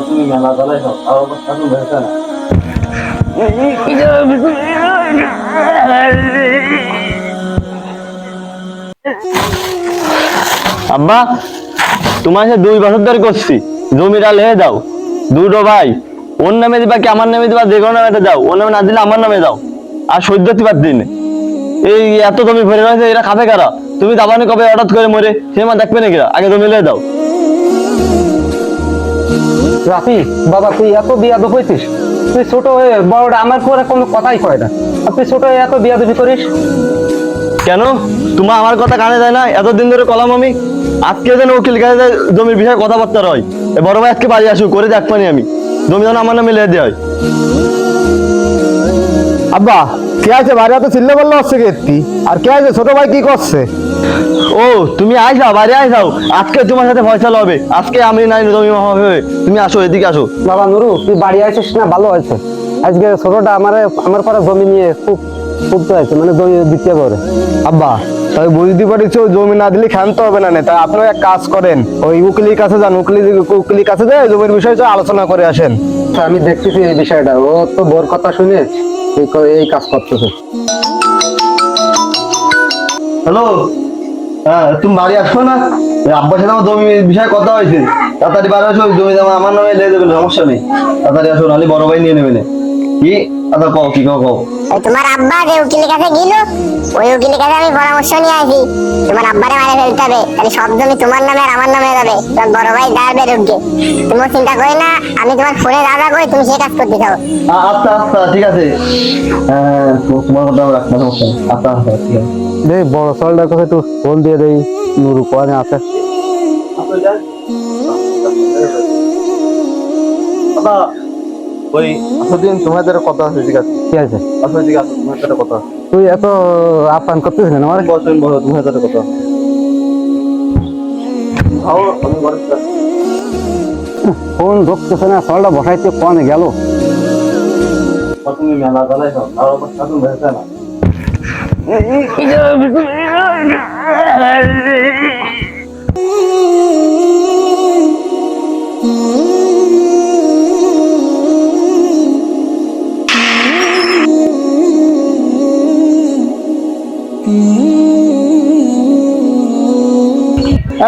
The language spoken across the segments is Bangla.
তুমি মেলা চালাই সব আর অবস্থা তুমি ভেসে না। আব্বা, তোমার সাথে 2 বছর ধরে করছি, জমিটা লেহে দাও। দুটো ভাই, ওর নামে দিবা কি আমার নামে দিবা, যে কোনো নামে দাও। ওর নামে না দিলে আমার নামে দাও। আর সহ্য হতে পারছি না। এই এত জমি ভরে রয়েছে, এরা খাবে কারা? তুমি দাবানি কবে হঠাৎ করে মরে, সে মা দেখবে নাকি? আগে জমি লেহে দাও। রাফি বাবা, তুই এত বিয়াদব হয়েছিস? তুই ছোট হয়ে বড়টা আমার পরে কোনো কথাই কয় না, আর তুই ছোট হয়ে এত বিয়াদবি করিস কেন? তোমার আমার কথা কানে যায় না? এতদিন ধরে কলাম আমি। আজকে যেন উকিল কাছে জমির বিষয়ে কথাবার্তা হয়। বড় ভাই আজকে বাড়ি আসুক, করে দেখবানি আমি। জমি যেন আমার নামে লেহে দেওয়া হয়। আব্বা কে আছে বাইরে? এত চিল্লে বললে হচ্ছে কি? আর কে আছে? ছোট ভাই কি করছে? ও, তুমি আইসাও, বাইরে আইসাও। আজকে তোমার সাথে ফয়সালা হবে। আজকে আমি নাই, জমি হবে। তুমি আসো, এদিকে আসো। বাবা নুরু, তুই বাড়ি আসিস না, ভালো হয়েছে। আজকে ছোটটা আমার পরে জমি নিয়ে খুব খুবতে হয়েছে, মানে জমি দিতে পারে। আব্বা তাই বুঝতে পারছো, জমি না দিলে খানতে হবে না। তাই আপনারা এক কাজ করেন, ওই উকিলের কাছে যান। উকিলের কাছে যায় জমির বিষয়ে আলোচনা করে আসেন। আমি দেখতেছি এই বিষয়টা, ও তো বোর কথা শুনে এই কাজ করতেছে। হ্যালো, হ্যাঁ, তুমি বাড়ি আসো না? ওই আব্বার সাথে আমার জমির বিষয়ে কথা হয়েছে। তাড়াতাড়ি বাড়ি আসো, জমি জমা আমার নামে লেগে দেবে, সমস্যা নেই। তাড়াতাড়ি আসো, নাহলে বড় ভাই নিয়ে নেবে না। কি? আচ্ছা কও, কি কও? তোমার আব্বা যে উকিলের কাছে গেল, ওই উকিলের কাছে আমি পরামর্শ নিয়ে আসি। তোমার আব্বারে মারে ফেলতে হবে, তাহলে সব জমি তোমার নামে আর আমার নামে যাবে। তোমার বড় ভাই দাঁড়াবে রুখবে। তুমি চিন্তা করে না, আমি তোমার ফোনে যা যা করি তুমি সেই কাজ করতে থাকো। আচ্ছা আচ্ছা, ঠিক আছে। হ্যাঁ, তোমার কথা আমি রাখবো, সমস্যা নেই। আচ্ছা আচ্ছা, ঠিক আছে। দেই বড় সলটার কাছে একটু ফোন দিয়ে দেই, নুরু কোয়ানে আছে। ওই আসদিন তোমাদের কথা আছে, ঠিক আছে? কি আছে? আসলে ঠিক আছে, তোমার সাথে কথা আছে। তুই এত আপ্যায়ন করতেছিস না আমার? বসেন বলো, তোমার সাথে কথা আছে। আও আমি ঘরে যাচ্ছি। ফোন ঢুকতেছে না, সলটা বসাইতে কোয়ানে গেল। তুমি মেলা চালাই সব আর অবস্থা তুমি ভেসে না।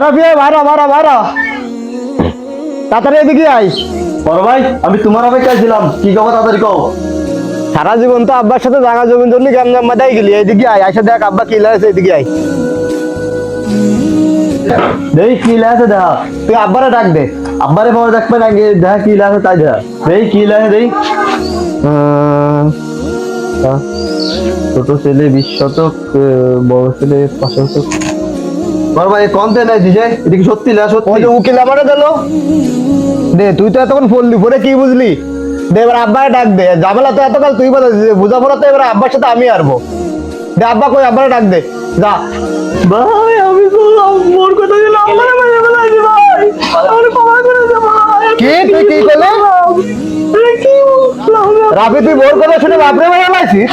রাফি ভাড়া ভাড়া ভাড়া, তাড়াতাড়ি এদিকে আই। বড় ভাই, আমি তোমার অপেক্ষায় ছিলাম। কি খবর, তাড়াতাড়ি কও। সারা জীবন তো আব্বার সাথে জাগা জমিন জন্য গামজাম মাথায় গেলি, এদিকে আয়, আইসা দেখ আব্বা কি লাগছে, এদিকে আয়। দেই কি লাগে দেখা, তুই আব্বারে ডাক দে। আব্বারে পরে দেখবে না, আগে দেখা কি লাগে তাই দেখা। দেই কি লাগে, দেই। ছোট ছেলে 20 শতক, বড় ছেলে 5 শতক। বড় ভাই কমতে নাই দিছে, এটা কি সত্যি না? ওই সত্যি? যে উকিল আমারে দিল। দে, তুই তো এতক্ষণ পড়লি, পরে কি বুঝলি? দে এবার আব্বারে ডাক দে। ঝামেলা তো এতকাল তুই বলে বুঝাপড়া তো এবার আব্বার সাথে আমি আরবো। দে আব্বা কই, আব্বারে ডাক দে, যা। ভাই, আমি তো মোর কথা ছিল আমার মেরে ফেলাইছি ভাই। আমার ক্ষমা করে দে ভাই। কি তুই কি করলি? কি বললাম? রাফি তুই বোর কথা শুনে বাপরে মেরে ফেলাইছিস?